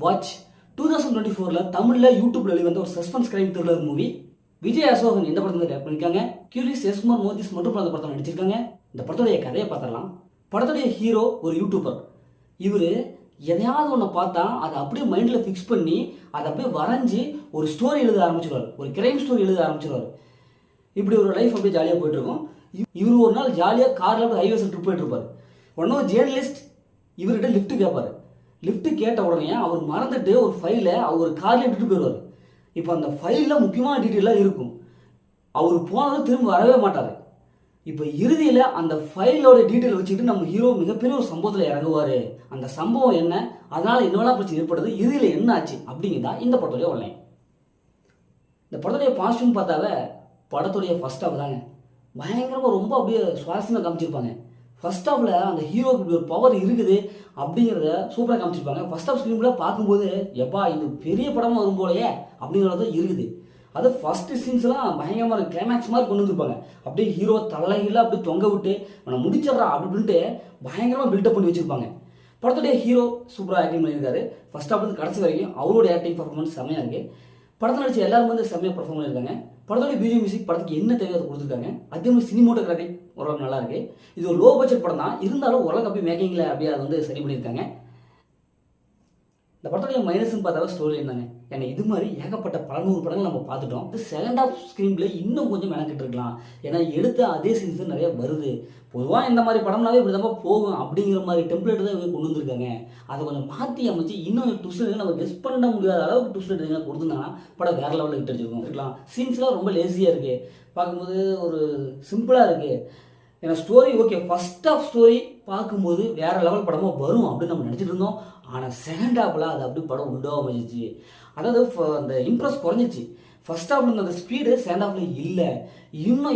Watch 2024ல தமிழ்ல யூடியூப்ல வெளிவந்த ஒரு suspense crime thriller movie. Vijay Asokan இந்த படத்துல டேரக்ட் பண்ணிருக்காங்க. கியூரிஸ் எஸ்குமார் மோதிஸ் மற்றும் அந்த படத்தை நடிச்சிருக்காங்க. இந்த படத்துடைய கதையை பார்த்துடலாம். படத்துடைய ஹீரோ ஒரு யூடியூபர். இவர் எதையாவது ஒன்று பார்த்தா அதை அப்படியே மைண்டில் ஃபிக்ஸ் பண்ணி அதை அப்படியே வரைஞ்சி ஒரு ஸ்டோரி எழுத ஆரம்பிச்சிடுவார். ஒரு கிரைம் ஸ்டோரி எழுத ஆரம்பிச்சிடுவார். இப்படி ஒரு லைஃப் அப்படியே ஜாலியாக போயிட்டு இருக்கும். இவர் ஒரு நாள் ஜாலியாக காரில் ஹைவேஸில் ட்ரிப் போயிட்டு இருப்பார். உடனே ஒரு ஜேர்னலிஸ்ட் இவர்கிட்ட லிஃப்ட் கேட்பார். லிஃப்ட் கேட்ட உடனே அவர் மறந்துட்டு ஒரு ஃபைலை அவர் காரில் விட்டுட்டு போயிடுவார். இப்போ அந்த ஃபைலில் முக்கியமான டீட்டெயிலாக இருக்கும். அவர் போனாலும் திரும்ப வரவே மாட்டார். இப்போ இறுதியில் அந்த ஃபைலோட டீட்டெயில் வச்சுக்கிட்டு நம்ம ஹீரோ மிகப்பெரிய ஒரு சம்பவத்தில் இறங்குவார். அந்த சம்பவம் என்ன, அதனால் என்னவெல்லாம் பிரச்சனை ஏற்படுது, இறுதியில் என்ன ஆச்சு அப்படிங்கிறதா இந்த படத்துடைய ஒன்லைன். இந்த படத்துடைய பாசிட்டிவ் பார்த்தாவே படத்துடைய ஃபர்ஸ்ட் ஹாஃப் தாங்க பயங்கரமாக ரொம்ப அப்படியே சுவாரஸ்யமாக காமிச்சிருப்பாங்க. ஃபர்ஸ்ட் ஹாஃபில் அந்த ஹீரோக்கு இப்படி ஒரு பவர் இருக்குது அப்படிங்கிறத சூப்பராக காமிச்சிருப்பாங்க. ஃபர்ஸ்ட் ஹாஃப் ஸ்க்ரீனில் பார்க்கும்போது எப்பா இது பெரிய படமாக வரும் போலையே அப்படிங்கிறது இருக்குது. அது ஃபர்ஸ்ட் சீன்ஸ்லாம் பயங்கரமாக கிளைமேக்ஸ் மாதிரி கொண்டு வந்துருப்பாங்க. அப்படியே ஹீரோ தலையில் அப்படியே தொங்க விட்டு நான் முடிச்சிடறா அப்படின்ட்டு பயங்கரமாக பில்டப் பண்ணி வச்சுருப்பாங்க. படத்துடைய ஹீரோ சூப்பராக ஆக்டிங் பண்ணியிருக்காரு. ஃபர்ஸ்ட் ஹாஃப்லேருந்து கடைசி வரைக்கும் அவரோட ஆக்டிங் பர்ஃபார்மன்ஸ் செம்மையாக இருக்குது. படத்தில் நடிச்ச எல்லாரும் வந்து செம்மையாக பர்ஃபார்ம் பண்ணியிருக்காங்க. படத்தோட பிஜிஎம் மியூசிக் படத்துக்கு என்ன தேவையோ அதை கொடுத்துருக்காங்க. அதே மாதிரி சினிமோட்டோகிராஃபி ஓரளவுக்கு நல்லா இருக்கு. இது ஒரு லோ பட்ஜெட் படம் தான், இருந்தாலும் ஓரளவுக்கு அப்படியே மேக்கிங்கில் அப்படியே அதை வந்து சரி பண்ணியிருக்காங்க. இந்த படத்துடைய மைனஸ்ன்னு பார்த்தாவே ஸ்டோரி இருந்தாங்க. ஏன்னா இது மாதிரி ஏகப்பட்ட பல நூறு படங்கள் நம்ம பார்த்துட்டோம். செகண்ட் ஹாஃப் ஸ்க்ரீன் பிளே இன்னும் கொஞ்சம் மெனக்கிட்டு இருக்கலாம். ஏன்னா எடுத்த அதே சீன்ஸ் நிறைய வருது. பொதுவாக இந்த மாதிரி படம்னாவே இப்படி தான் போகும் அப்படிங்கிற மாதிரி டெம்ப்ளேட் தான் இவங்க கொண்டு வந்திருக்காங்க. அதை கொஞ்சம் மாற்றி அமைச்சு இன்னும் ட்விஸ்ட் நம்ம கெஸ் பண்ண முடியாத அளவுக்கு ட்விஸ்ட் கொடுத்துருந்தாங்கன்னா படம் வேற லெவலில் ஹிட் அடிச்சிருக்கும். இருக்கலாம் சீன்ஸ்லாம் ரொம்ப லேசியாக இருக்குது, பார்க்கும்போது ஒரு சிம்பிளாக இருக்குது. ஏன்னா story okay, first half story பார்க்கும்போது வேற லெவல் படமாக வரும் அப்படின்னு நம்ம நினச்சிட்டு இருந்தோம். ஆனால் செகண்ட் ஹாஃபில் அது அப்படி படம் உண்டாக அமைஞ்சிச்சு. அதாவது அந்த இம்ப்ரெஸ் குறைஞ்சிச்சு. ஃபர்ஸ்ட் ஹாஃப்ல இருந்த அந்த ஸ்பீடு செகண்ட் ஹாஃப்ல இல்லை.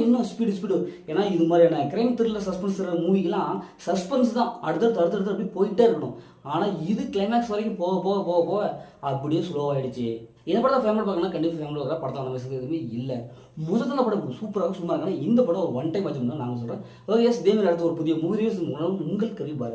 இன்னும் ஸ்பீடு. ஏன்னா இது மாதிரியான கிரைம் த்ரில்லர் சஸ்பென்ஸ் மூவிக்கெல்லாம் சஸ்பென்ஸ் தான் அடுத்தடுத்து அப்படி போயிட்டே இருக்கணும். ஆனால் இது கிளைமேக்ஸ் வரைக்கும் போக அப்படியே ஸ்லோவாகிடுச்சு. இந்த படத்தை ஃபேமிலி பார்க்கணும், கண்டிப்பாக ஃபேமிலி பார்க்குற படத்தை அந்த மெசேஜ் எதுவுமே இல்லை. முதல்ல படம் சூப்பராக சும்மா இருக்காங்க. இந்த படம் ஒரு ஒன் டைம் வச்சுருந்தோம் நாங்கள் சொல்கிறேன். ஓகே, இதே மாதிரி அடுத்த ஒரு புதிய மூவி ரிவ்யூஸ் மூலம் உங்கள் கவி பாருங்கள்.